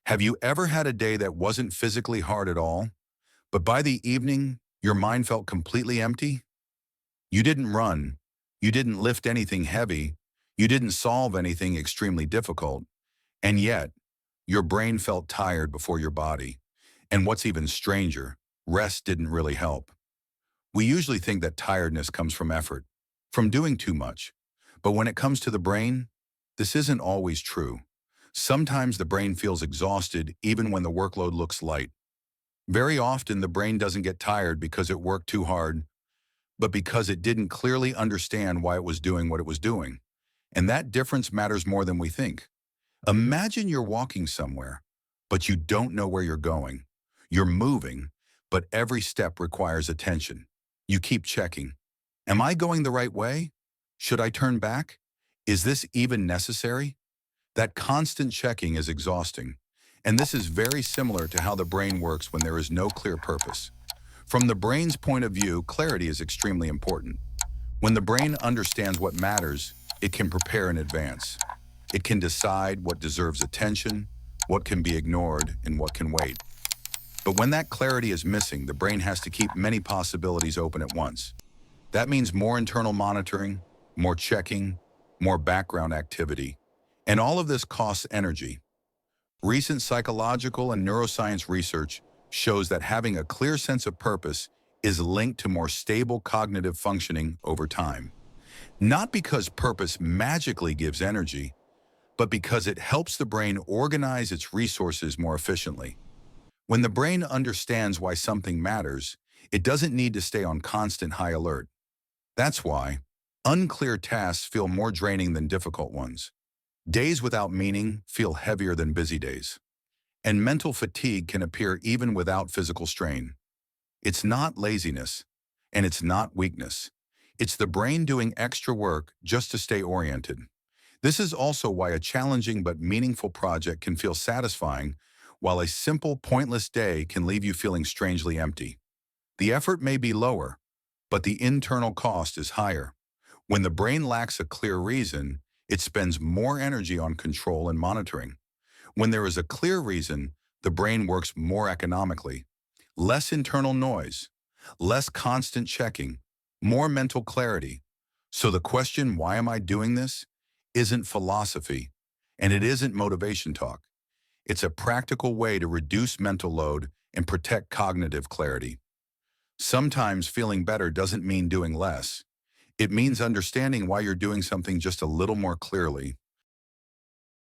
Have you ever had a day that wasn't physically hard at all, but by the evening, your mind felt completely empty? You didn't run, you didn't lift anything heavy, you didn't solve anything extremely difficult, and yet, your brain felt tired before your body. And what's even stranger, rest didn't really help. We usually think that tiredness comes from effort, from doing too much. But when it comes to the brain, this isn't always true. Sometimes the brain feels exhausted even when the workload looks light. Very often, the brain doesn't get tired because it worked too hard, but because it didn't clearly understand why it was doing what it was doing. And that difference matters more than we think. Imagine you're walking somewhere, but you don't know where you're going. You're moving, but every step requires attention. You keep checking. Am I going the right way? Should I turn back? Is this even necessary? That constant checking is exhausting. And this is very similar to how the brain works when there is no clear purpose. From the brain's point of view, clarity is extremely important. When the brain understands what matters, it can prepare in advance. It can decide what deserves attention, what can be ignored, and what can wait. But when that clarity is missing, the brain has to keep many possibilities open at once. That means more internal monitoring, more checking, more background activity. And all of this costs energy. Recent psychological and neuroscience research shows that having a clear sense of purpose is linked to more stable cognitive functioning over time. Not because purpose magically gives energy, but because it helps the brain organize its resources more efficiently. When the brain understands why something matters, it doesn't need to stay on constant high alert. That's why unclear tasks feel more draining than difficult ones. Days without meaning feel heavier than busy days. And mental fatigue can appear even without physical strain. It's not laziness, and it's not weakness. It's the brain doing extra work just to stay oriented. This is also why a challenging but meaningful project can feel satisfying, while a simple, pointless day can leave you feeling strangely empty. The effort may be lower, but the internal cost is higher. When the brain lacks a clear reason, it spends more energy on control and monitoring. When there is a clear reason, the brain works more economically. Less internal noise, less constant checking, more mental clarity. So the question, why am I doing this, isn't philosophy, and it isn't motivation talk. It's a practical way to reduce mental load and protect cognitive clarity. Sometimes feeling better doesn't mean doing less. It means understanding why you're doing something just a little more clearly.